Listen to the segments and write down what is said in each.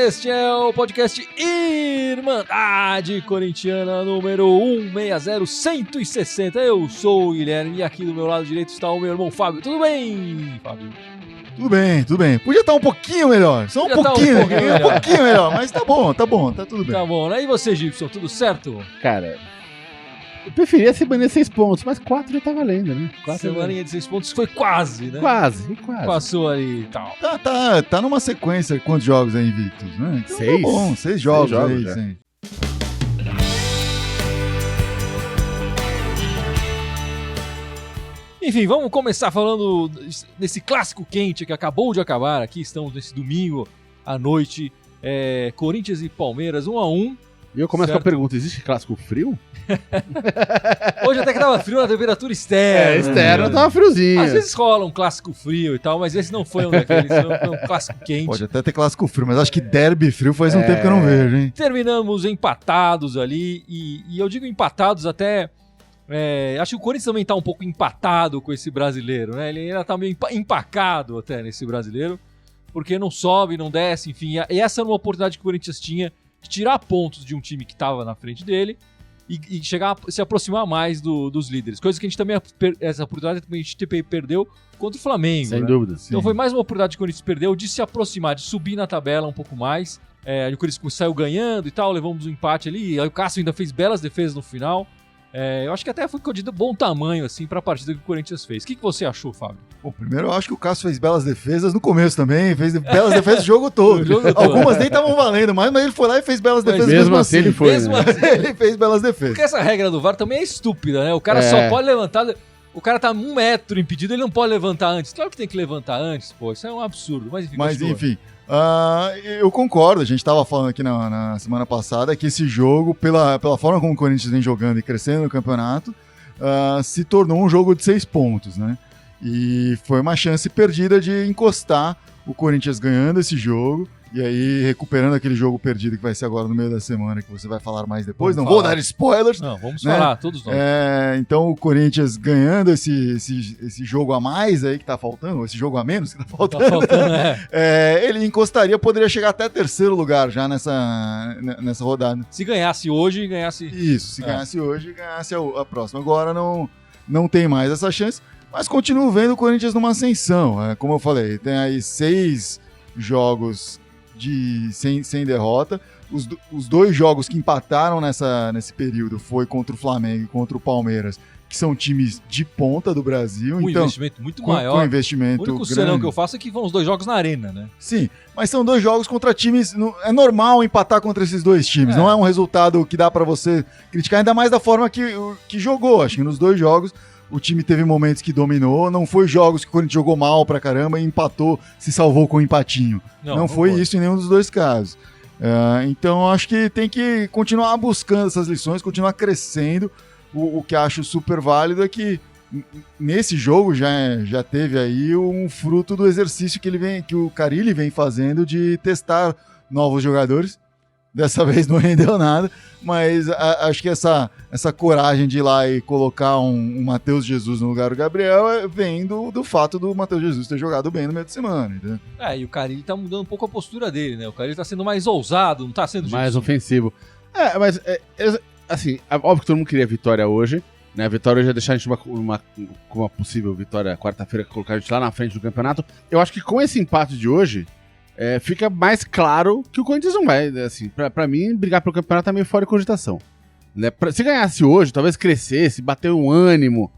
Este é o podcast Irmandade Corintiana número 160160. Eu sou o Guilherme e aqui do meu lado direito está o meu irmão Fábio. Tudo bem, Fábio? Tudo bem, tudo bem. Podia estar um pouquinho melhor, só um pouquinho melhor, mas tá bom, tá tudo bem. Tá bom, né? E você, Gibson, tudo certo? Cara, eu preferia se banir 6 pontos, mas 4 já tá valendo, né? Semaninha de 6 pontos foi quase, né? Quase. Passou ali e tal. Tá numa sequência, quantos jogos aí invictos, né? Então 6. Tá bom, 6 jogos aí, já. sim. Enfim, vamos começar falando desse clássico quente que acabou de acabar. Aqui estamos nesse domingo à noite. Corinthians e Palmeiras 1-1. E eu começo com a pergunta, existe clássico frio? Hoje até que tava frio na temperatura externa. Externo tava friozinho. Às vezes rola um clássico frio e tal, mas esse não foi um daqueles, foi um clássico quente. Pode até ter clássico frio, mas acho que derby frio faz um tempo que eu não vejo, hein? Terminamos empatados ali, e eu digo empatados até... acho que o Corinthians também tá um pouco empatado com esse brasileiro, né? Ele ainda tá meio empacado até nesse brasileiro, porque não sobe, não desce, enfim. E essa era uma oportunidade que o Corinthians tinha de tirar pontos de um time que tava na frente dele e chegar a se aproximar mais dos líderes. Coisa que a gente também, essa oportunidade que a gente perdeu contra o Flamengo. Sem né? dúvida. Então foi mais uma oportunidade que o Corinthians perdeu de se aproximar, de subir na tabela um pouco mais. O Corinthians saiu ganhando e tal, levamos um empate ali, e aí o Cássio ainda fez belas defesas no final. Eu acho que até foi de bom tamanho, assim, pra partida que o Corinthians fez. O que você achou, Fábio? Bom, primeiro eu acho que o Cássio fez belas defesas no começo também, fez belas defesas o jogo todo. Algumas nem estavam valendo mais, mas ele foi lá e fez belas defesas mesmo assim. Ele foi, mesmo né? assim. Ele fez belas defesas. Porque essa regra do VAR também é estúpida, né? O cara só pode levantar... O cara tá 1 metro impedido, ele não pode levantar antes. Claro que tem que levantar antes, pô. Isso é um absurdo. Mas enfim, eu concordo. A gente tava falando aqui na semana passada que esse jogo, pela forma como o Corinthians vem jogando e crescendo no campeonato, se tornou um jogo de 6 pontos, né? E foi uma chance perdida de encostar o Corinthians ganhando esse jogo e aí recuperando aquele jogo perdido que vai ser agora no meio da semana, que você vai falar mais depois. Vamos Vou falar. dar spoilers. Não, vamos né? falar, todos nós. Então o Corinthians ganhando esse jogo a mais aí que tá faltando, ou esse jogo a menos que tá faltando, ele encostaria, poderia chegar até 3º lugar já nessa rodada. Se ganhasse hoje, ganhasse... Isso, se ganhasse hoje, ganhasse a próxima. Agora não tem mais essa chance, mas continuo vendo o Corinthians numa ascensão. Como eu falei, tem aí 6 jogos sem derrota. Os 2 jogos que empataram nesse período foi contra o Flamengo e contra o Palmeiras, que são times de ponta do Brasil. Um então, investimento muito maior. Com investimento o único grande. senão que eu faço é que vão os 2 jogos na arena, né? Sim, mas são 2 jogos contra times... É normal empatar contra esses 2 times. Não é um resultado que dá pra você criticar, ainda mais da forma que jogou. Acho que nos 2 jogos o time teve momentos que dominou, não foi jogos que o Corinthians jogou mal pra caramba e empatou, se salvou com um empatinho. Não foi isso em nenhum dos 2 casos. Então acho que tem que continuar buscando essas lições, continuar crescendo. O que acho super válido é que nesse jogo já teve aí um fruto do exercício que o Carille vem fazendo de testar novos jogadores. Dessa vez não rendeu nada, mas acho que essa coragem de ir lá e colocar um Matheus Jesus no lugar do Gabriel vem do fato do Matheus Jesus ter jogado bem no meio de semana. Entendeu? E o Carille tá mudando um pouco a postura dele, né? O Carille tá sendo mais ousado, não tá sendo... Mais ofensivo. Mas, assim, óbvio que todo mundo queria vitória hoje, né? A vitória hoje ia deixar a gente com uma possível vitória quarta-feira, colocar a gente lá na frente do campeonato. Eu acho que com esse empate de hoje, fica mais claro que o Corinthians não vai, assim, pra mim, brigar pelo campeonato tá meio fora de cogitação. Né? Se ganhasse hoje, talvez crescesse, bater um ânimo.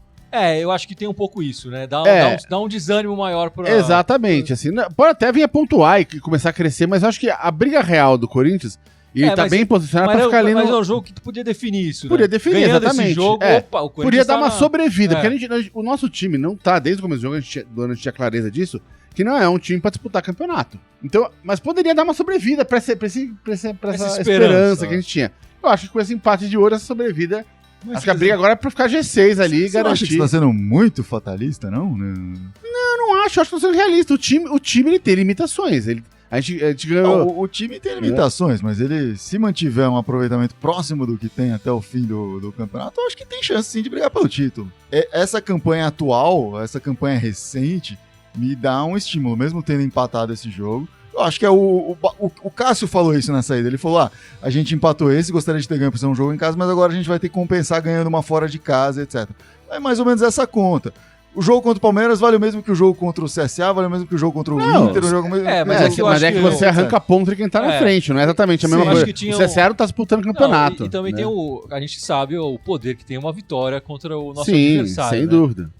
Eu acho que tem um pouco isso, né? Dá um desânimo maior pra... Exatamente, assim, pode até vir a pontuar e começar a crescer, mas eu acho que a briga real do Corinthians, e ele tá bem posicionado pra ficar ali no... Mas é um jogo que tu podia definir isso, Podia né? definir, ganhando exatamente. Esse jogo, o Corinthians podia dar uma sobrevida, porque o nosso time não tá, desde o começo do jogo, do ano a gente tinha clareza disso, que não é um time pra disputar campeonato. Então, mas poderia dar uma sobrevida pra essa esperança que a gente tinha. Eu acho que com esse empate de ouro, essa sobrevida... Acho que a briga agora é pra ficar G6 ali e garantir. Você acha que você tá sendo muito fatalista, não? Não acho que tô sendo realista. O time ele tem limitações. A gente ganhou... O time tem limitações, mas ele, se mantiver um aproveitamento próximo do que tem até o fim do campeonato, eu acho que tem chance sim de brigar pelo título. Essa campanha atual, essa campanha recente, me dá um estímulo, mesmo tendo empatado esse jogo. Eu acho que é o Cássio falou isso na saída. Ele falou: a gente empatou esse, gostaria de ter ganho por ser um jogo em casa, mas agora a gente vai ter que compensar ganhando uma fora de casa, etc. É mais ou menos essa conta. O jogo contra o Palmeiras vale o mesmo que o jogo contra o CSA, vale o mesmo que o jogo contra o Inter. O jogo mesmo... mas é que você arranca ponto de quem tá na frente, não é exatamente a mesma coisa. O CSA não tá disputando o campeonato. E também tem a gente sabe o poder que tem uma vitória contra o nosso adversário. Sim, sem dúvida.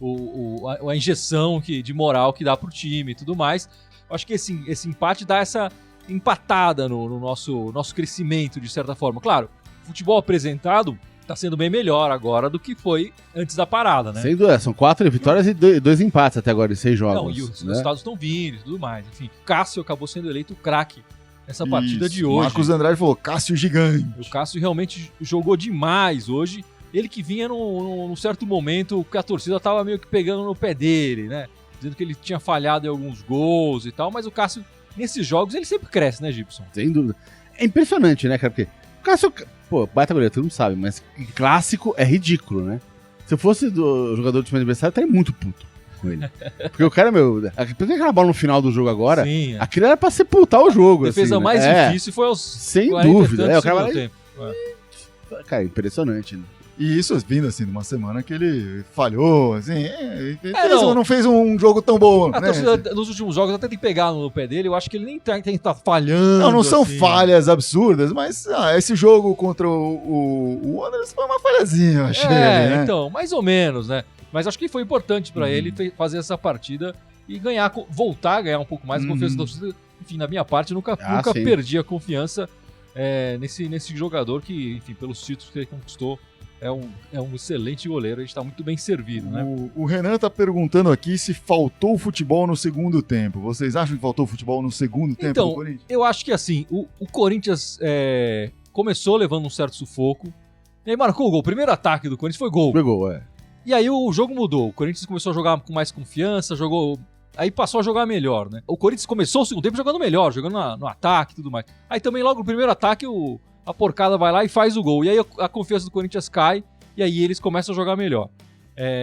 A injeção de moral que dá pro time e tudo mais. Eu acho que esse empate dá essa empatada no nosso crescimento, de certa forma. Claro, o futebol apresentado tá sendo bem melhor agora do que foi antes da parada, né? Sem dúvida, são 4 vitórias e 2 empates até agora em 6 jogos. Não, e os resultados estão vindo e tudo mais. Enfim, Cássio acabou sendo eleito o craque nessa partida de hoje. Marcos Andrade falou, Cássio gigante. O Cássio realmente jogou demais hoje. Ele que vinha num certo momento que a torcida tava meio que pegando no pé dele, né? Dizendo que ele tinha falhado em alguns gols e tal, mas o Cássio, nesses jogos, ele sempre cresce, né, Gibson? Sem dúvida. É impressionante, né, cara? Porque o Cássio, pô, baita goleiro, todo mundo sabe, mas clássico é ridículo, né? Se eu fosse do jogador do time adversário, eu estaria muito puto com ele. Porque o cara, aquela bola no final do jogo agora, sim, aquilo era pra sepultar o jogo. A defesa assim, mais difícil foi aos sem dúvida. O cara tempo. Cara, impressionante, né? E isso vindo assim, numa semana que ele falhou, assim, não fez um jogo tão bom. A torcida nos últimos jogos até tem que pegar no pé dele, eu acho que ele nem tem que estar falhando. Não são assim, falhas absurdas, mas esse jogo contra o Wanderers foi uma falhazinha, eu achei. Né? Então, mais ou menos, né? Mas acho que foi importante pra ele fazer essa partida e voltar a ganhar um pouco mais a confiança da torcida. Enfim, na minha parte, nunca perdi a confiança nesse jogador que, enfim, pelos títulos que ele conquistou, é um excelente goleiro, a gente tá muito bem servido, né? O Renan tá perguntando aqui se faltou futebol no segundo tempo. Vocês acham que faltou futebol no segundo tempo do Corinthians? Eu acho que assim, o Corinthians começou levando um certo sufoco, e aí marcou o gol. O primeiro ataque do Corinthians foi gol. Foi gol, E aí o jogo mudou, o Corinthians começou a jogar com mais confiança, aí passou a jogar melhor, né? O Corinthians começou o segundo tempo jogando melhor, jogando no ataque e tudo mais. Aí também logo no primeiro ataque a porcada vai lá e faz o gol. E aí a confiança do Corinthians cai e aí eles começam a jogar melhor.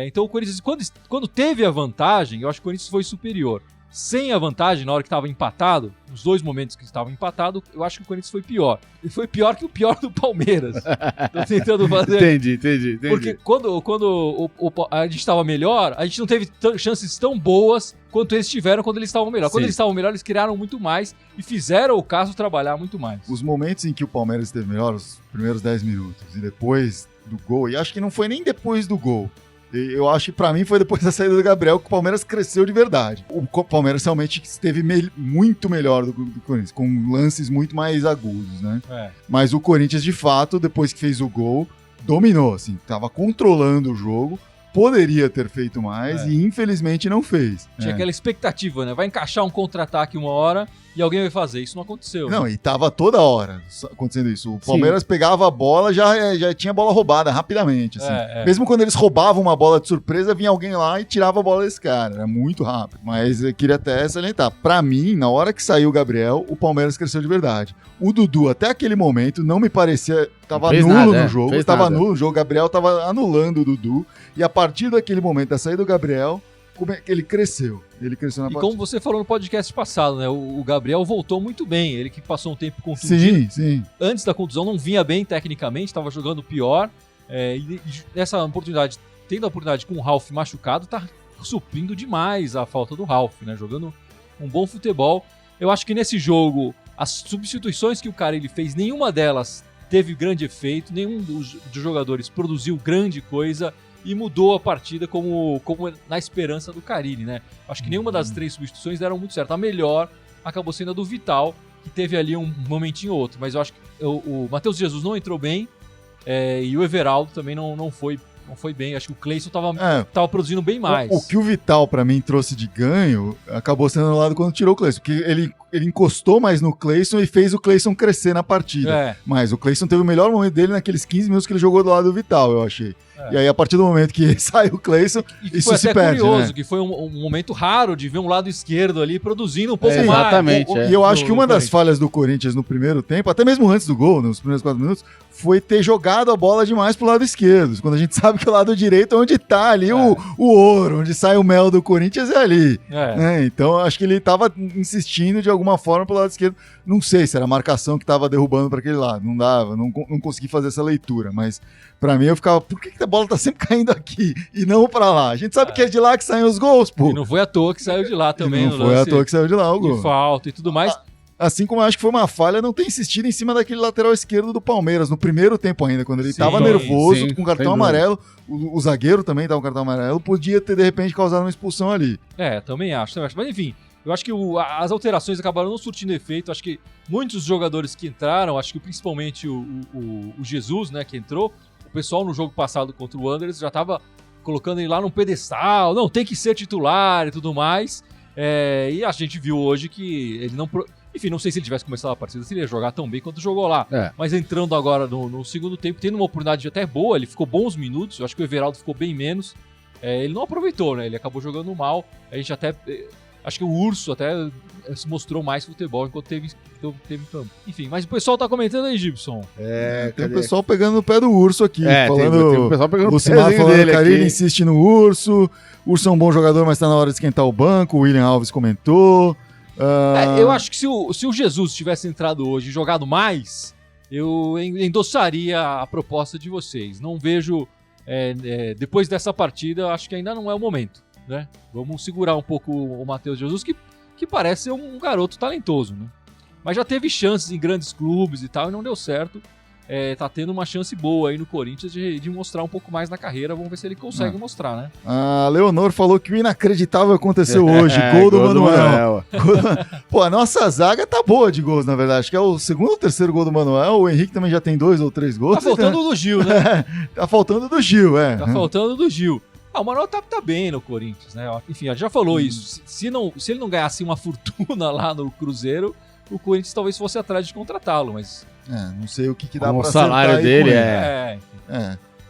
Então o Corinthians, quando teve a vantagem, eu acho que o Corinthians foi superior. Sem a vantagem, na hora que estava empatado, nos 2 momentos que estava empatado, eu acho que o Corinthians foi pior. Ele foi pior que o pior do Palmeiras. Tô tentando fazer... Entendi. Porque quando a gente estava melhor, a gente não teve chances tão boas quanto eles tiveram quando eles estavam melhor. Quando eles estavam melhor, eles criaram muito mais e fizeram o Cássio trabalhar muito mais. Os momentos em que o Palmeiras esteve melhor, os primeiros 10 minutos, e depois do gol, e acho que não foi nem depois do gol. Eu acho que pra mim foi depois da saída do Gabriel que o Palmeiras cresceu de verdade. O Palmeiras realmente esteve muito melhor do Corinthians, com lances muito mais agudos, né? Mas o Corinthians, de fato, depois que fez o gol, dominou, assim, tava controlando o jogo, poderia ter feito mais e infelizmente não fez. Tinha aquela expectativa, né? Vai encaixar um contra-ataque uma hora e alguém vai fazer. Isso não aconteceu. Não, e tava toda hora acontecendo isso. O Palmeiras pegava a bola, já tinha bola roubada rapidamente. Assim. Mesmo quando eles roubavam uma bola de surpresa, vinha alguém lá e tirava a bola desse cara. Era muito rápido. Mas eu queria até salientar. Pra mim, na hora que saiu o Gabriel, o Palmeiras cresceu de verdade. O Dudu, até aquele momento, não me parecia... Tava nulo no jogo. Tava nulo no jogo. O Gabriel tava anulando o Dudu. E a partir daquele momento, da saída do Gabriel, ele cresceu. Ele cresceu na partida. Como você falou no podcast passado, né? O Gabriel voltou muito bem. Ele que passou um tempo contundido. Sim. Antes da contusão, não vinha bem tecnicamente, estava jogando pior. E nessa oportunidade, tendo a oportunidade com o Ralf machucado, tá suprindo demais a falta do Ralf, né? Jogando um bom futebol. Eu acho que nesse jogo, as substituições que o Carille fez, nenhuma delas teve grande efeito, nenhum dos jogadores produziu grande coisa e mudou a partida como na esperança do Carille, né? Acho que nenhuma das 3 substituições deram muito certo. A melhor acabou sendo a do Vital, que teve ali um momentinho ou outro, mas eu acho que o Matheus Jesus não entrou bem e o Everaldo também não foi bem. Acho que o Cleison tava produzindo bem mais. O que o Vital, pra mim, trouxe de ganho, acabou sendo anulado quando tirou o Cleison. Porque ele encostou mais no Cleison e fez o Cleison crescer na partida. Mas o Cleison teve o melhor momento dele naqueles 15 minutos que ele jogou do lado do Vital, eu achei. E aí, a partir do momento que sai o Cleison, E isso foi se até perde, curioso, né? que foi um momento raro de ver um lado esquerdo ali produzindo um pouco mais. Exatamente. E eu acho que uma das Corinthians. falhas do Corinthians no primeiro tempo, até mesmo antes do gol, nos primeiros 4 minutos, foi ter jogado a bola demais pro lado esquerdo. Quando a gente sabe que o lado direito é onde tá ali o ouro, onde sai o mel do Corinthians é ali. Né? Então, acho que ele tava insistindo de alguma forma pro lado esquerdo. Não sei se era a marcação que tava derrubando para aquele lado. Não dava, não consegui fazer essa leitura. Mas, pra mim, eu ficava, por que a bola tá sempre caindo aqui e não pra lá? A gente sabe que é de lá que saem os gols, pô. E não foi à toa que saiu de lá também. E não foi à toa que saiu de lá o gol. De falta e tudo mais. Assim como eu acho que foi uma falha não ter insistido em cima daquele lateral esquerdo do Palmeiras, no primeiro tempo ainda, quando ele tava nervoso, com cartão amarelo, o zagueiro também tava com cartão amarelo, podia ter de repente causado uma expulsão ali. Também acho. Mas enfim, eu acho que as alterações acabaram não surtindo efeito. Acho que muitos jogadores que entraram, acho que principalmente o Jesus, né, que entrou, o pessoal no jogo passado contra o Wanderers já tava colocando ele lá num pedestal, não, tem que ser titular e tudo mais. E a gente viu hoje que ele não... Enfim, não sei se ele tivesse começado a partida, se ele ia jogar tão bem quanto jogou lá. Mas entrando agora no segundo tempo, tendo uma oportunidade até boa, ele ficou bons minutos, eu acho que o Everaldo ficou bem menos. Ele não aproveitou, né? Ele acabou jogando mal. A gente até... Acho que o Urso até se mostrou mais futebol enquanto teve campo. Enfim, mas o pessoal tá comentando aí, Gibson. Tem o pessoal pegando no pé do Urso aqui. Falando, tem o pessoal pegando no pé falando dele que aqui. Carilli insiste no Urso. Urso é um bom jogador, mas tá na hora de esquentar o banco. O William Alves comentou. Eu acho que se o Jesus tivesse entrado hoje e jogado mais, eu endossaria a proposta de vocês. Não vejo, depois dessa partida, acho que ainda não é o momento, né? Vamos segurar um pouco o Matheus Jesus, que parece ser um garoto talentoso, né? Mas já teve chances em grandes clubes e tal, e não deu certo. Tá tendo uma chance boa aí no Corinthians de mostrar um pouco mais na carreira. Vamos ver se ele consegue mostrar, né? A Leonor falou que o inacreditável aconteceu hoje. Gol do Manuel. Pô, a nossa zaga tá boa de gols, na verdade. Acho que é o segundo ou terceiro gol do Manuel. O Henrique também já tem 2 ou 3 gols. Tá faltando do Gil, né? Tá faltando do Gil, Tá faltando do Gil. O Manuel tá bem no Corinthians, né? Enfim, a gente já falou isso. Se ele não ganhasse uma fortuna lá no Cruzeiro, o Corinthians talvez fosse atrás de contratá-lo, mas... não sei o que dá com pra o salário dele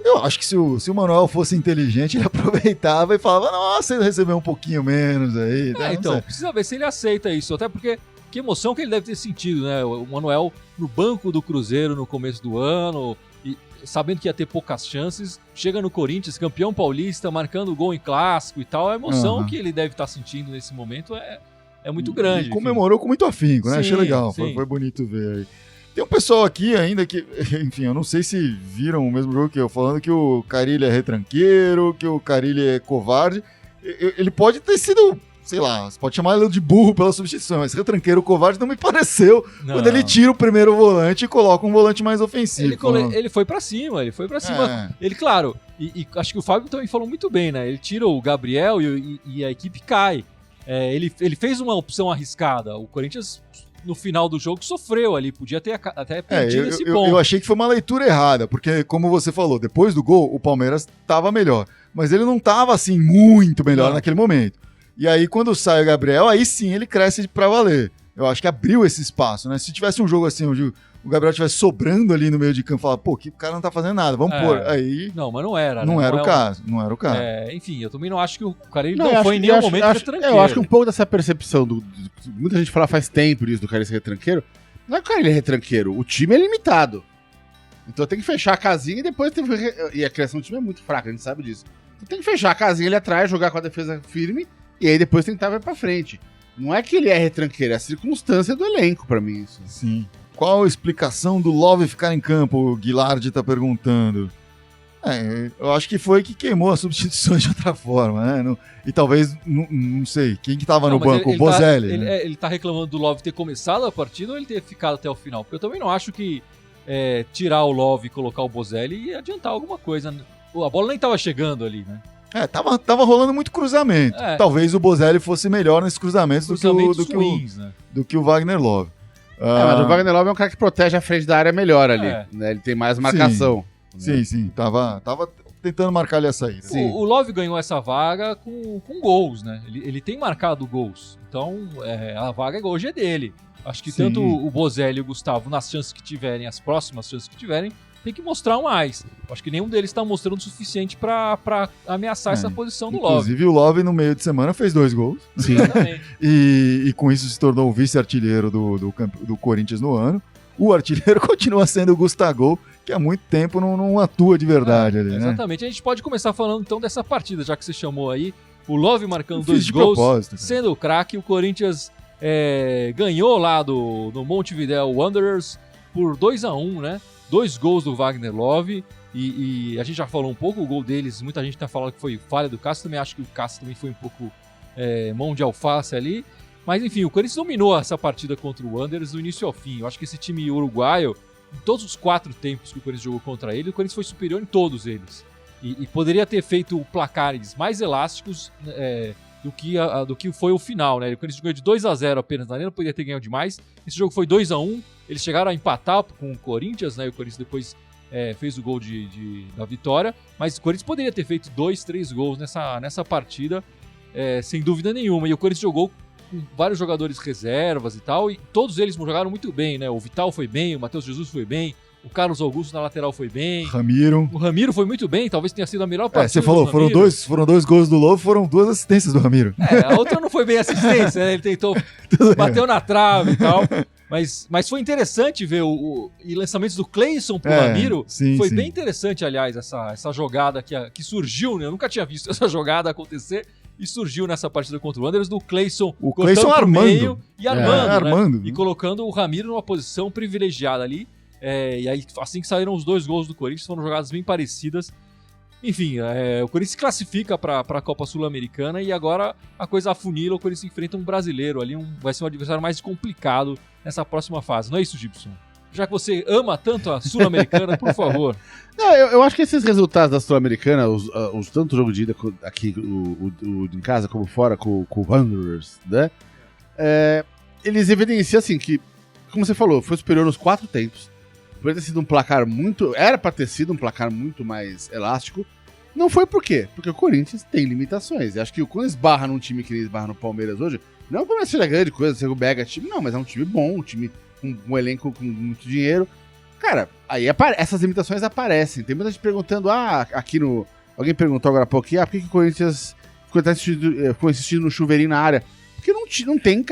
Eu acho que se o Manuel fosse inteligente, ele aproveitava e falava, nossa, ele recebeu um pouquinho menos aí. Então, precisa ver se ele aceita isso, até porque que emoção que ele deve ter sentido, né? O Manuel no banco do Cruzeiro no começo do ano, e sabendo que ia ter poucas chances, chega no Corinthians, campeão paulista, marcando gol em clássico e tal, a emoção que ele deve estar sentindo nesse momento é muito grande. E comemorou com muito afinco, né? Sim, achei legal, sim. foi bonito ver aí. Tem um pessoal aqui ainda que, enfim, eu não sei se viram o mesmo jogo que eu, falando que o Carilli é retranqueiro, que o Carilli é covarde. Ele pode ter sido, sei lá, você pode chamar ele de burro pela substituição, mas retranqueiro, covarde não me pareceu quando ele tira o primeiro volante e coloca um volante mais ofensivo. Ele foi pra cima, Ele, claro, e acho que o Fábio também falou muito bem, né? Ele tira o Gabriel e a equipe cai. Ele fez uma opção arriscada. O Corinthians, no final do jogo, sofreu ali. Podia ter até perdido esse ponto. Eu achei que foi uma leitura errada, porque, como você falou, depois do gol, o Palmeiras estava melhor. Mas ele não estava, assim, muito melhor naquele momento. E aí, quando sai o Gabriel, aí sim ele cresce pra valer. Eu acho que abriu esse espaço, né? Se tivesse um jogo assim, onde o Gabriel estivesse sobrando ali no meio de campo, falar, pô, que o cara não tá fazendo nada, vamos pôr. Aí... Não, mas não era, né? Não era o caso. Enfim, eu também não acho que o Carilli não foi em nenhum momento retranqueiro. Eu acho que um pouco dessa percepção muita gente fala faz tempo disso do Carilli ser retranqueiro. Não é que o Carilli é retranqueiro, o time é limitado. Então tem que fechar a casinha e depois tem que... E a criação do time é muito fraca, a gente sabe disso. Então tem que fechar a casinha ali atrás, jogar com a defesa firme e aí depois tentar ver pra frente. Não é que ele é retranqueiro, é a circunstância do elenco pra mim isso. Sim. Qual a explicação do Love ficar em campo? O Guilherme tá perguntando. Eu acho que foi que queimou as substituições de outra forma, né? E talvez, não sei, quem que tava no banco? O Bozelli. Ele tá reclamando do Love ter começado a partida ou ele ter ficado até o final? Porque eu também não acho que tirar o Love e colocar o Bozelli ia adiantar alguma coisa. A bola nem tava chegando ali, né? Tava rolando muito cruzamento. Talvez o Bozelli fosse melhor nesses cruzamentos do que o Wagner Love. Mas o Wagner Love é um cara que protege a frente da área melhor ali. Né? Ele tem mais marcação. Sim. Tava tentando marcar ali a saída. O Love ganhou essa vaga com gols, né? Ele tem marcado gols. Então, a vaga hoje é dele. Acho que tanto o Bozelli e o Gustavo, nas chances que tiverem, as próximas chances que tiverem, tem que mostrar mais. Eu acho que nenhum deles está mostrando o suficiente para ameaçar essa posição do Love. Inclusive, o Love, no meio de semana, fez 2 gols. Sim. E com isso se tornou o vice-artilheiro do Corinthians no ano. O artilheiro continua sendo o Gustavo, que há muito tempo não atua de verdade ali, né? Exatamente. A gente pode começar falando então dessa partida, já que você chamou aí. O Love marcando Fiz 2 de gols, propósito, sendo o craque. O Corinthians ganhou lá do Montevideo Wanderers por 2-1, né? 2 gols do Wagner Love. E a gente já falou um pouco, o gol deles, muita gente tá falando que foi falha do Cássio. Também acho que o Cássio também foi um pouco mão de alface ali. Mas enfim, o Corinthians dominou essa partida contra o Wanderers do início ao fim. Eu acho que esse time uruguaio, em todos os 4 tempos que o Corinthians jogou contra ele, o Corinthians foi superior em todos eles. E poderia ter feito placares mais elásticos do que foi o final, né? O Corinthians ganhou de 2-0 apenas na Arena, poderia ter ganhado demais. Esse jogo foi 2-1, eles chegaram a empatar com o Corinthians, né? E o Corinthians depois fez o gol da vitória, mas o Corinthians poderia ter feito 2, 3 gols nessa partida, sem dúvida nenhuma. E o Corinthians jogou com vários jogadores reservas e tal, e todos eles jogaram muito bem, né? O Vital foi bem, o Matheus Jesus foi bem, o Carlos Augusto na lateral foi bem. O Ramiro foi muito bem, talvez tenha sido a melhor partida. Você falou, foram dois gols do Lobo, foram 2 assistências do Ramiro. A outra não foi bem assistência, né? Ele tentou, bateu na trave e tal. Mas foi interessante ver e lançamentos do Cleison pro Ramiro. Foi bem interessante, aliás, essa jogada que surgiu, né? Eu nunca tinha visto essa jogada acontecer. E surgiu nessa partida contra o Wanderers do Cleison. O Cleison armando. Armando. E colocando o Ramiro numa posição privilegiada ali. E aí, assim que saíram os 2 gols do Corinthians, foram jogadas bem parecidas. Enfim, o Corinthians se classifica para a Copa Sul-Americana e agora a coisa afunila, o Corinthians enfrenta um brasileiro ali, vai ser um adversário mais complicado nessa próxima fase. Não é isso, Gibson? Já que você ama tanto a Sul-Americana, por favor. Não, eu acho que esses resultados da Sul-Americana, tanto o jogo de ida aqui o em casa como fora com o Wanderers, né? Eles evidenciam assim que, como você falou, foi superior nos 4 tempos. Poderia ter sido um placar era pra ter sido um placar muito mais elástico. Não foi por quê? Porque o Corinthians tem limitações. E acho que quando esbarra num time que ele esbarra no Palmeiras hoje, não é que seja grande coisa, ser o Bega time, não, mas é um time bom, um time com um elenco com muito dinheiro. Cara, aí essas limitações aparecem. Tem muita gente perguntando, alguém perguntou agora há pouco, por que o Corinthians ficou insistindo no chuveirinho na área? Porque não tem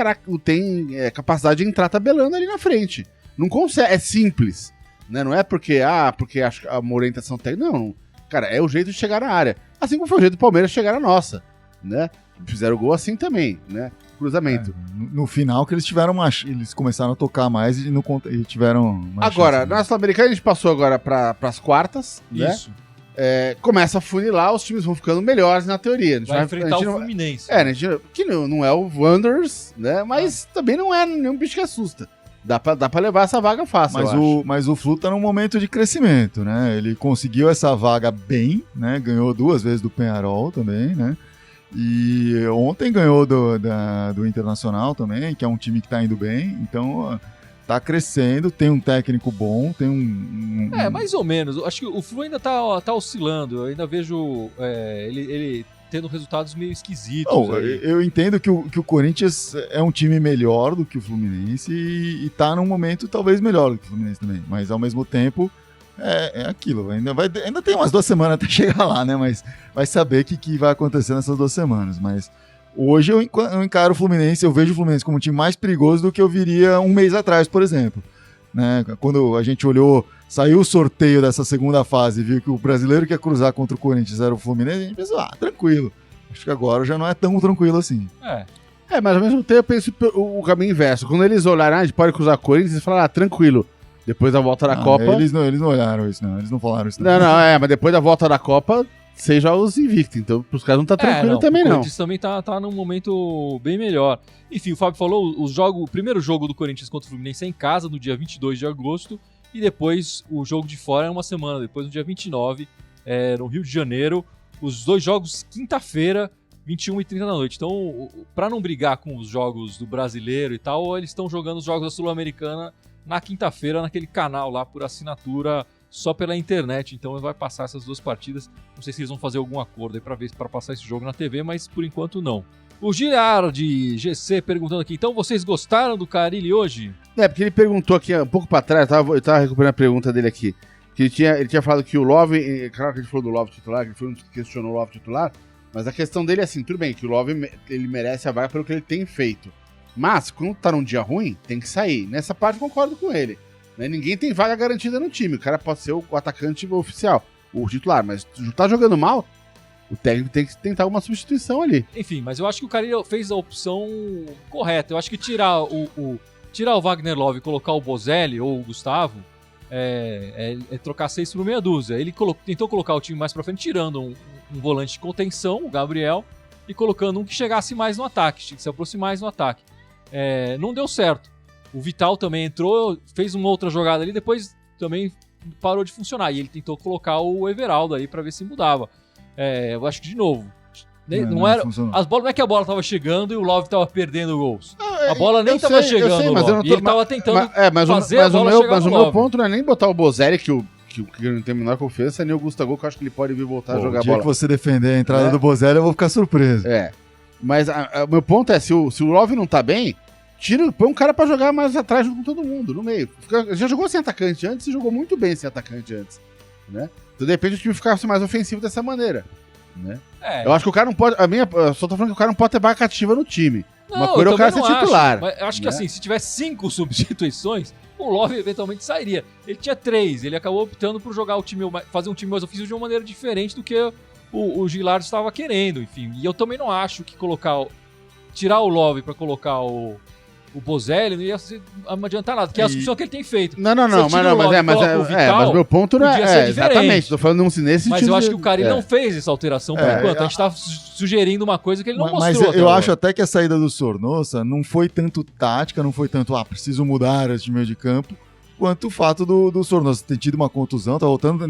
capacidade de entrar tabelando ali na frente. Não consegue, é simples. Né? Não é porque a uma orientação técnica. Não, cara, é o jeito de chegar na área. Assim como foi o jeito do Palmeiras chegar na nossa. Né? Fizeram gol assim também, né? Cruzamento. No final que eles começaram a tocar mais e tiveram mais agora, chance, né? na Sul-Americana a gente passou agora para as quartas. Isso. Né? Começa a funilar, os times vão ficando melhores na teoria. Vai enfrentar o Fluminense. Que não é o Wanderers, né? Mas também não é nenhum bicho que assusta. Dá pra levar essa vaga fácil, mas o Flu tá num momento de crescimento, né? Ele conseguiu essa vaga bem, né? Ganhou 2 vezes do Peñarol também, né? E ontem ganhou do Internacional também, que é um time que tá indo bem. Então, tá crescendo, tem um técnico bom, tem mais ou menos. Acho que o Flu ainda tá oscilando. Eu ainda vejo ele tendo resultados meio esquisitos. Eu entendo que o Corinthians é um time melhor do que o Fluminense e tá num momento talvez melhor do que o Fluminense também, mas ao mesmo tempo é aquilo, ainda tem umas 2 semanas até chegar lá, né, mas vai saber o que vai acontecer nessas 2 semanas, mas hoje eu encaro o Fluminense, eu vejo o Fluminense como um time mais perigoso do que eu viria um mês atrás, por exemplo, né, quando a gente saiu o sorteio dessa segunda fase e viu que o brasileiro que ia cruzar contra o Corinthians era o Fluminense, a gente pensou, tranquilo. Acho que agora já não é tão tranquilo assim. Mas ao mesmo tempo eu penso o caminho inverso. Quando eles olharam, a gente pode cruzar o Corinthians, eles falaram, tranquilo. Depois da volta da Copa... Eles não olharam isso, não. Eles não falaram isso. Não, mas depois da volta da Copa, 6 jogos invictos. Então, pros caras não tá tranquilo também, não. O Corinthians também tá num momento bem melhor. Enfim, o Fábio falou, o primeiro jogo do Corinthians contra o Fluminense é em casa, no dia 22 de agosto. E depois o jogo de fora é uma semana depois, no dia 29, no Rio de Janeiro. Os 2 jogos quinta-feira, 21h30 da noite. Então, para não brigar com os jogos do brasileiro e tal, eles estão jogando os jogos da Sul-Americana na quinta-feira, naquele canal lá por assinatura, só pela internet. Então, vai passar essas 2 partidas. Não sei se eles vão fazer algum acordo aí para passar esse jogo na TV, mas por enquanto não. O Giliard GC perguntando aqui, então vocês gostaram do Carille hoje? Porque ele perguntou aqui um pouco pra trás, eu tava recuperando a pergunta dele aqui. Que ele tinha falado que o Love, claro que a gente falou do Love titular, que ele foi um que questionou o Love titular, mas a questão dele é assim, tudo bem, que o Love ele merece a vaga pelo que ele tem feito. Mas, quando tá num dia ruim, tem que sair. Nessa parte eu concordo com ele. Né? Ninguém tem vaga garantida no time. O cara pode ser o atacante oficial, o titular, mas tá jogando mal, o técnico tem que tentar uma substituição ali. Enfim, mas eu acho que o Carille fez a opção correta. Eu acho que tirar o Wagner Love e colocar o Bozelli ou o Gustavo é trocar 6 por meia dúzia. Ele tentou colocar o time mais pra frente, tirando um volante de contenção, o Gabriel, e colocando um que chegasse mais no ataque, que se aproximasse mais no ataque. Não deu certo. O Vital também entrou, fez uma outra jogada ali, depois também parou de funcionar. E ele tentou colocar o Everaldo ali pra ver se mudava. Eu acho que de novo. Não era, as bolas, não é que a bola tava chegando e o Love tava perdendo gols. A bola nem tava chegando. Sei, mas e ele tava tentando fazer a bola chegar mas o meu ponto não é nem botar o Bozelli, que não tem a menor confiança, nem o Gustavo, que eu acho que ele pode vir voltar a jogar a bola. O dia que você defender a entrada do Bozelli, eu vou ficar surpreso. Mas o meu ponto é, se o Love não tá bem, põe um cara pra jogar mais atrás junto com todo mundo, no meio. Já jogou sem atacante antes e jogou muito bem sem atacante antes. Né? Então, de repente, o time ficasse mais ofensivo dessa maneira. Né? Eu acho que o cara não pode. Eu só tô falando que o cara não pode ter vaga cativa no time. Uma coisa é o cara ser titular. Mas eu acho que assim, se tiver 5 substituições, o Love eventualmente sairia. Ele tinha 3, ele acabou optando por jogar fazer um time mais ofensivo de uma maneira diferente do que o Gilardo estava querendo, enfim. E eu também não acho que tirar o Love para colocar o Bozelli não adiantar nada, que é a discussão que ele tem feito. Não, mas meu ponto não é exatamente, tô falando nesse sentido. Mas eu acho que o Carille não fez essa alteração por enquanto. A gente tá sugerindo uma coisa que ele não mostrou. Mas eu acho até que a saída do Sornosa não foi tanto tática, não foi tanto, preciso mudar esse meio de campo, quanto o fato do Sornosa ter tido uma contusão, tá voltando,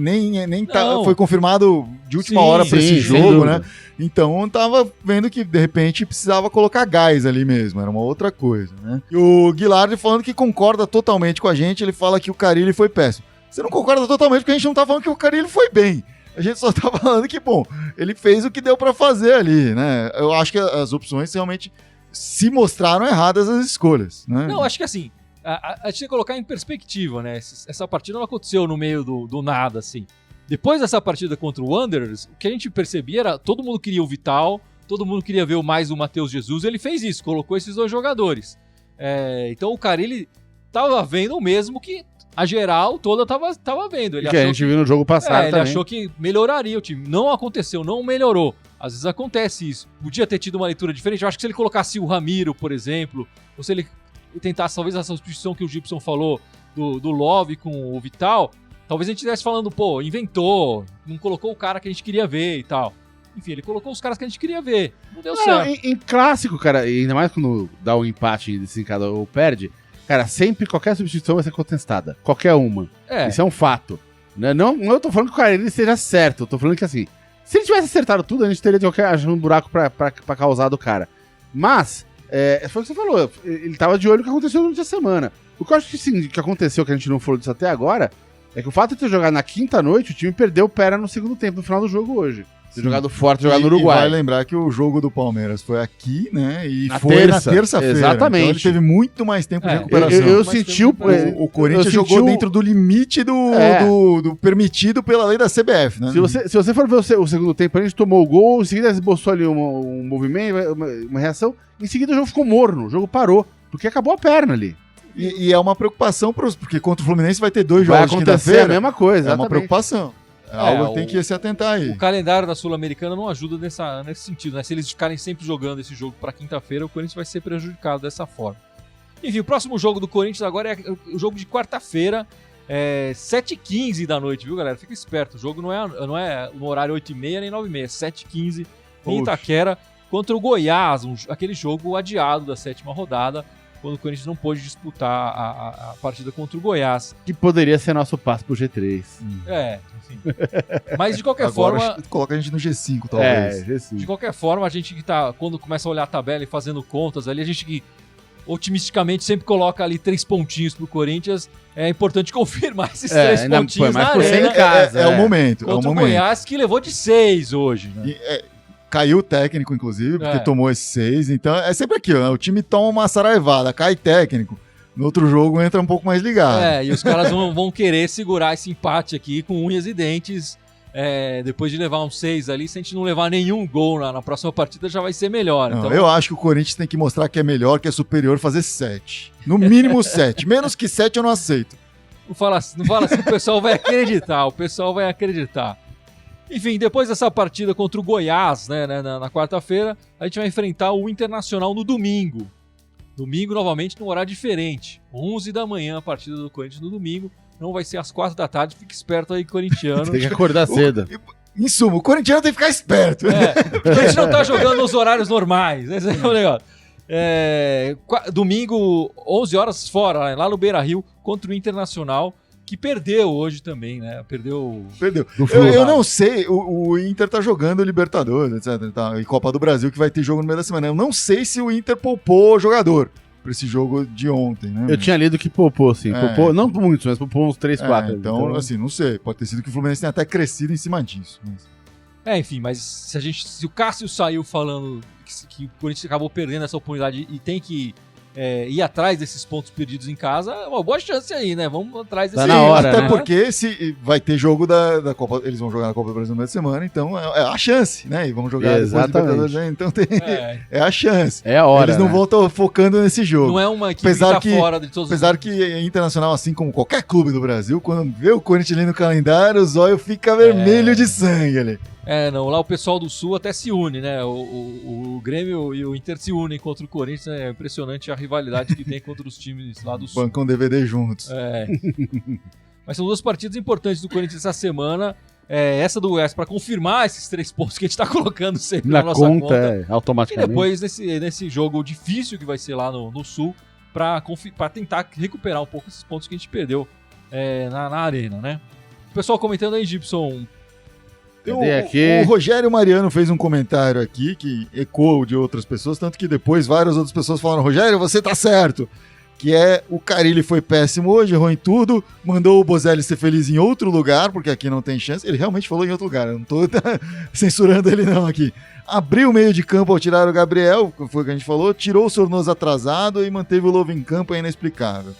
foi confirmado de última hora pra esse jogo, né? Então tava vendo que de repente precisava colocar gás ali mesmo, era uma outra coisa, né? E o Guilherme falando que concorda totalmente com a gente, ele fala que o Carille foi péssimo. Você não concorda totalmente porque a gente não tá falando que o Carille foi bem. A gente só tá falando que, bom, ele fez o que deu pra fazer ali, né? Eu acho que as opções realmente se mostraram erradas as escolhas, né? Não, acho que assim, a gente tem que colocar em perspectiva, né? Essa partida não aconteceu no meio do nada, assim. Depois dessa partida contra o Wanderers, o que a gente percebia era todo mundo queria o Vital, todo mundo queria ver mais o Matheus Jesus, ele fez isso, colocou esses 2 jogadores. Então o Carille tava vendo o mesmo que a geral toda tava vendo. Ele que a gente viu no jogo passado ele achou que melhoraria o time. Não aconteceu, não melhorou. Às vezes acontece isso. Podia ter tido uma leitura diferente. Eu acho que se ele colocasse o Ramiro, por exemplo, ou se ele tentasse talvez essa substituição que o Gibson falou do Love com o Vital, talvez a gente estivesse falando, inventou, não colocou o cara que a gente queria ver e tal. Enfim, ele colocou os caras que a gente queria ver. Não deu certo. Em clássico, cara, ainda mais quando dá um empate desencada ou perde, cara, sempre qualquer substituição vai ser contestada. Qualquer uma. Isso é um fato. Não eu tô falando que o cara ele esteja certo, eu tô falando que assim, se ele tivesse acertado tudo, a gente teria de qualquer um buraco pra causar do cara. Mas, foi o que você falou, ele tava de olho no que aconteceu durante a semana. O que eu acho que sim, que aconteceu, que a gente não falou disso até agora, é que o fato de ter jogado na quinta noite, o time perdeu o pera no segundo tempo, no final do jogo hoje. Ter jogado forte, jogado no Uruguai. E vai lembrar que o jogo do Palmeiras foi aqui, né? E na foi na terça-feira. Exatamente. Então ele teve muito mais tempo de recuperação. Eu senti o Corinthians jogou dentro do limite do permitido pela lei da CBF, né? Se você for ver o segundo tempo, a gente tomou o gol, em seguida esboçou ali um movimento, uma reação, em seguida o jogo ficou morno, o jogo parou, porque acabou a perna ali. E é uma preocupação, porque contra o Fluminense vai ter 2 jogos de quinta-feira. É a mesma coisa, exatamente. Uma preocupação. Algo tem que se atentar aí. O calendário da Sul-Americana não ajuda nesse sentido, né? Se eles ficarem sempre jogando esse jogo para quinta-feira, o Corinthians vai ser prejudicado dessa forma. Enfim, o próximo jogo do Corinthians agora é o jogo de quarta-feira, 7h15 da noite, viu, galera? Fica esperto. O jogo não é no horário 8h30 nem 9h30, 7h15 em Itaquera contra o Goiás, aquele jogo adiado da 7ª rodada, quando o Corinthians não pôde disputar a partida contra o Goiás. Que poderia ser nosso passo pro G3. Enfim. Mas de qualquer forma... Coloca a gente no G5, talvez. G5. De qualquer forma, a gente que tá... Quando começa a olhar a tabela e fazendo contas ali, a gente que otimisticamente sempre coloca ali 3 pontinhos pro Corinthians. É importante confirmar esses 3 pontinhos na arena. Em casa, é o momento. Contra o Goiás, que levou de 6 hoje, né? Caiu o técnico, inclusive, porque tomou esses 6. Então, é sempre aqui, ó, o time toma uma saraivada, cai técnico. No outro jogo entra um pouco mais ligado. E os caras vão querer segurar esse empate aqui com unhas e dentes. Depois de levar um 6 ali, se a gente não levar nenhum gol na próxima partida, já vai ser melhor. Não, então... Eu acho que o Corinthians tem que mostrar que é melhor, que é superior, fazer 7. No mínimo 7. Menos que 7 eu não aceito. Não fala assim, o pessoal vai acreditar. Enfim, depois dessa partida contra o Goiás, né, na quarta-feira, a gente vai enfrentar o Internacional no domingo. Domingo, novamente, num horário diferente. 11 da manhã, a partida do Corinthians no domingo. Não vai ser às 4 da tarde, fique esperto aí, corintiano. Tem que acordar cedo. Em suma, o corintiano tem que ficar esperto. Porque a gente não tá jogando nos horários normais. Esse é o negócio. Domingo, 11 horas fora, lá no Beira-Rio, contra o Internacional, que perdeu hoje também, né? Perdeu. Eu não sei, o Inter tá jogando Libertadores, etc. E Copa do Brasil, que vai ter jogo no meio da semana. Eu não sei se o Inter poupou o jogador pra esse jogo de ontem, né? Eu tinha lido que poupou, sim. Poupou, não muitos, mas poupou uns 3, 4. Então, assim, não sei. Pode ter sido que o Fluminense tenha até crescido em cima disso. Enfim, mas se o Cássio saiu falando que o Corinthians acabou perdendo essa oportunidade e tem que ir atrás desses pontos perdidos em casa, é uma boa chance aí, né? Vamos atrás desse... Tá na hora, até né? porque se vai ter jogo da Copa, eles vão jogar na Copa do Brasil no meio de semana, então é a chance, né? E vamos jogar depois do Libertadores, né? Então é a chance. É a hora, eles não né? vão estar focando nesse jogo. Não é uma equipe que tá fora de todos Apesar que é Internacional, assim como qualquer clube do Brasil, quando vê o Corinthians ali no calendário, o zóio fica vermelho de sangue ali. Não, lá o pessoal do Sul até se une, né? O Grêmio e o Inter se unem contra o Corinthians, é impressionante a rivalidade que tem contra os times lá do Sul. Bancam DVD juntos. Mas são duas partidas importantes do Corinthians essa semana. Essa do Goiás para confirmar esses 3 pontos que a gente tá colocando sempre na nossa conta. Automaticamente. E depois nesse jogo difícil que vai ser lá no Sul, para tentar recuperar um pouco esses pontos que a gente perdeu na arena, né? O pessoal comentando aí, Gibson. O Rogério Mariano fez um comentário aqui que ecoou de outras pessoas, tanto que depois várias outras pessoas falaram: Rogério, você tá certo. Que o Carille foi péssimo hoje, errou em tudo, mandou o Bozelli ser feliz em outro lugar, porque aqui não tem chance. Ele realmente falou em outro lugar, eu não tô censurando ele não aqui. Abriu o meio de campo ao tirar o Gabriel, foi o que a gente falou, tirou o Sornoso atrasado e manteve o Lobo em campo, é inexplicável.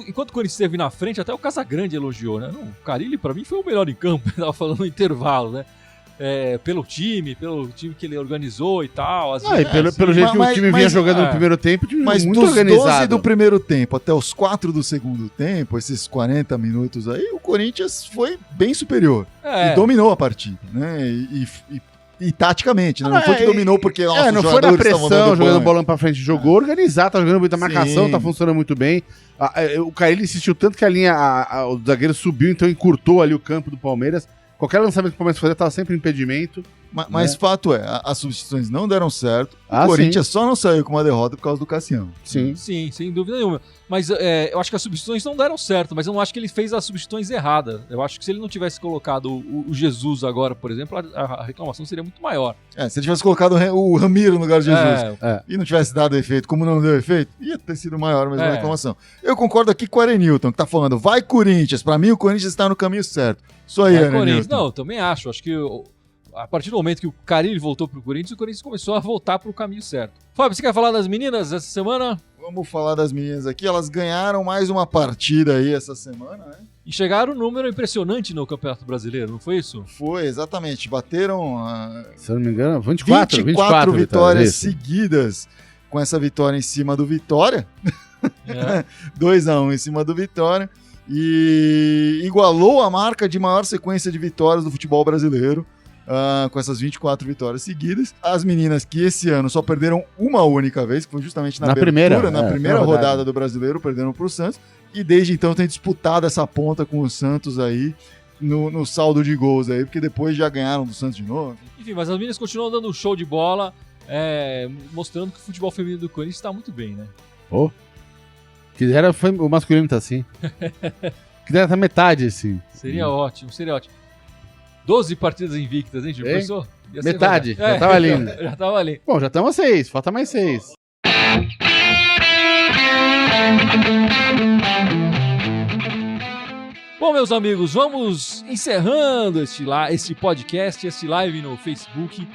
Enquanto o Corinthians esteve na frente, até o Casagrande elogiou, né? Não, o Carille, pra mim, foi o melhor em campo, ele tava falando no intervalo, né? Pelo time que ele organizou e tal. Pelo jeito que o time vinha jogando no primeiro tempo, o time mas muito dos organizado. 12 do primeiro tempo até os 4 do segundo tempo, esses 40 minutos aí, o Corinthians foi bem superior. E dominou a partida, né? E taticamente, né? Não foi que dominou porque não foi na pressão, jogando bola pra frente, jogou organizado, tá jogando muita marcação, tá funcionando muito bem. O Carille insistiu tanto que o zagueiro subiu, então encurtou ali o campo do Palmeiras. Qualquer lançamento que o Palmeiras fazia estava sempre em impedimento. Mas fato as substituições não deram certo. O Corinthians só não saiu com uma derrota por causa do Cassiano. Sim, sem dúvida nenhuma. Mas eu acho que as substituições não deram certo, mas eu não acho que ele fez as substituições erradas. Eu acho que se ele não tivesse colocado o Jesus agora, por exemplo, a reclamação seria muito maior. Se ele tivesse colocado o Ramiro no lugar de Jesus e não tivesse dado efeito, como não deu efeito, ia ter sido maior mesmo a reclamação. Eu concordo aqui com o Arenilton, que tá falando, vai Corinthians, pra mim o Corinthians está no caminho certo. Isso aí, Arenilton. Não, eu também acho. Acho que a partir do momento que o Carille voltou pro Corinthians, o Corinthians começou a voltar pro caminho certo. Fábio, você quer falar das meninas essa semana? Vamos falar das meninas aqui. Elas ganharam mais uma partida aí essa semana, né? E chegaram um número impressionante no Campeonato Brasileiro, não foi isso? Foi, exatamente. Bateram, se eu não me engano, 24 vitórias seguidas com essa vitória em cima do Vitória. 2-1 em cima do Vitória. E igualou a marca de maior sequência de vitórias do futebol brasileiro. Com essas 24 vitórias seguidas. As meninas que esse ano só perderam uma única vez, que foi justamente na primeira rodada do Brasileiro, perderam para o Santos. E desde então tem disputado essa ponta com o Santos aí no saldo de gols aí, porque depois já ganharam do Santos de novo. Enfim, mas as meninas continuam dando show de bola, mostrando que o futebol feminino do Corinthians está muito bem, né? Foi o masculino tá assim. Quisera tá metade assim. Seria ótimo. 12 partidas invictas, hein, Gil? Pensou? Metade, já tava lindo. Já tava ali. Bom, já estamos a 6, falta mais 6. Bom, meus amigos, vamos encerrando este podcast, este live no Facebook.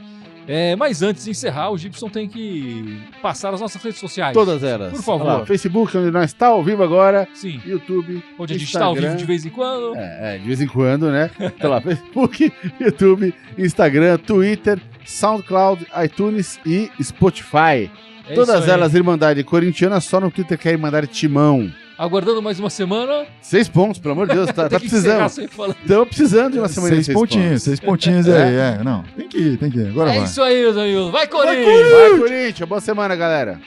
Mas antes de encerrar, o Gibson tem que passar as nossas redes sociais. Todas elas. Por favor. Olha lá, Facebook, onde nós está ao vivo agora. Sim. YouTube. Onde a gente está ao Instagram. vivo de vez em quando. De vez em quando, né? Então lá, Facebook, YouTube, Instagram, Twitter, SoundCloud, iTunes e Spotify. É Todas isso aí. elas Irmandade Corintiana, só no Twitter que é Irmandade Timão. Aguardando mais uma semana. 6 pontos, pelo amor de Deus, tá Tem que precisando. encerrar sempre falando. Estamos precisando de uma semana de 6 pontinhos, 6 pontinhos aí. Não, tem que ir. Agora vai. Isso aí, meus amigos. Vai, Corinthians! Vai, Corinthians! Boa semana, galera!